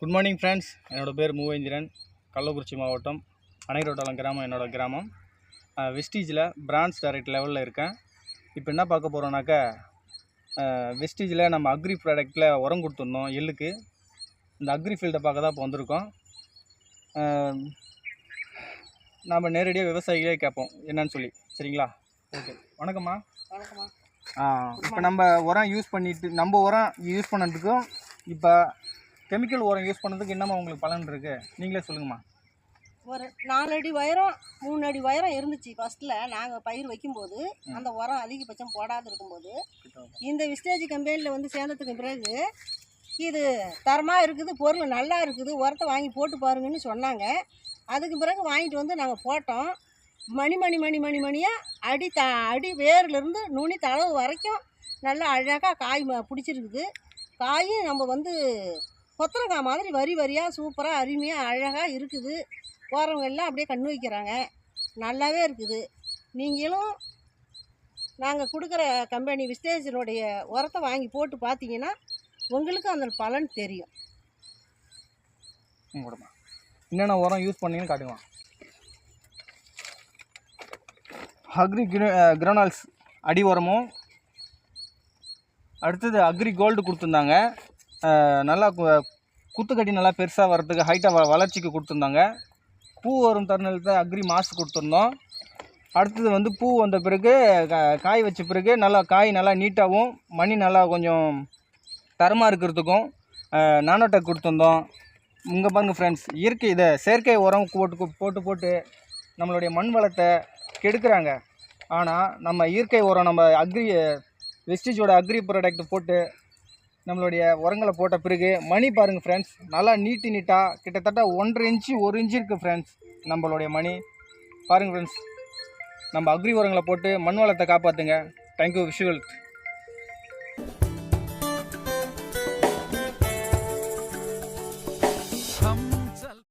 Good morning friends. என்னோடய பேர் மூவேந்திரன். கள்ளக்குறிச்சி மாவட்டம் அணைரோட்டலம் கிராமம் என்னோடய கிராமம். வெஸ்டீஜில் பிரான்ச் டைரக்ட் லெவலில் இருக்கேன். இப்போ என்ன பார்க்க போகிறோன்னாக்கா, வெஸ்டீஜில் நம்ம அக்ரி ப்ராடக்டில் உரம் கொடுத்துருந்தோம் எள்ளுக்கு. இந்த அக்ரி ஃபீல்டை பார்க்க தான் இப்போ வந்திருக்கோம். நாம் நேரடியாக விவசாயிகளே கேட்போம் என்னன்னு சொல்லி. சரிங்களா? ஓகே, வணக்கம்மா. வணக்கம்மா. இப்போ நம்ம உரம் யூஸ் பண்ணிட்டு, நம்ம உரம் யூஸ் பண்ணதுக்கும் இப்போ கெமிக்கல் உரம் யூஸ் பண்ணதுக்கு என்னம்மா உங்களுக்கு பலன் இருக்குது? நீங்களே சொல்லுங்கம்மா. ஒரு 4 அடி உயரம் 3 அடி உயரம் இருந்துச்சு ஃபஸ்ட்டில். நாங்கள் பயிர் வைக்கும்போது அந்த உரம் அதிகபட்சம் போடாது இருக்கும்போது இந்த விஸ்டேஜ் கம்பெனியில் வந்து சேர்ந்ததுக்கு பிறகு இது தரமாக இருக்குது, பொருள் நல்லா இருக்குது, உரத்தை வாங்கி போட்டு பாருங்கன்னு சொன்னாங்க. அதுக்கு பிறகு வாங்கிட்டு வந்து நாங்கள் போட்டோம். மணியாக அடி வேர்லேருந்து நுனி தளவு வரைக்கும் நல்லா அழகாக காய் பிடிச்சிருக்குது. காயும் நம்ம வந்து கொத்தரங்காய் மாதிரி வரி வரியாக சூப்பராக அருமையாக அழகாக இருக்குது. போகிறவங்க எல்லாம் அப்படியே கண்ணு வைக்கிறாங்க. நல்லாவே இருக்குது. நீங்களும் நாங்கள் கொடுக்குற கம்பெனி விஸ்டேஜனுடைய உரத்தை வாங்கி போட்டு பார்த்தீங்கன்னா உங்களுக்கு அந்த பலன் தெரியும். என்னென்ன உரம் யூஸ் பண்ணீங்கன்னு காட்டுங்களா. அக்ரி கிரானல்ஸ் அடி உரமும், அடுத்தது அக்ரி கோல்டு கொடுத்துருந்தாங்க. நல்லா குத்துக்கட்டி நல்லா பெருசாக வர்றதுக்கு ஹைட்டாக வளர்ச்சிக்கு கொடுத்துருந்தாங்க. பூ வரும் தருணத்தில் அக்ரி மாஸ் கொடுத்துருந்தோம். அடுத்தது வந்து பூ வந்த பிறகு காய் வச்ச பிறகு நல்லா காய் நல்லா நீட்டாகவும் மணி நல்லா கொஞ்சம் தரமாக இருக்கிறதுக்கும் நானோடெக் கொடுத்துருந்தோம். இங்கே பாருங்கள் ஃப்ரெண்ட்ஸ், செயற்கை உரம் போட்டு நம்மளுடைய மண் வளத்தை கெடுக்கிறாங்க. ஆனால் நம்ம இயற்கை உரம், நம்ம வெஸ்டீஜோட அக்ரி ப்ராடக்ட் போட்டு நம்மளுடைய உரங்களை போட்ட பிறகு மணி பாருங்கள் ஃப்ரெண்ட்ஸ், நல்லா நீட்டாக கிட்டத்தட்ட 1.5 இன்ச்சு 1 இன்ச்சு இருக்குது ஃப்ரெண்ட்ஸ். நம்மளுடைய மணி பாருங்கள் ஃப்ரெண்ட்ஸ். நம்ம அக்ரி உரங்களை போட்டு மண் வளத்தை காப்பாற்றுங்க. தேங்க்யூ. விஷுவல்.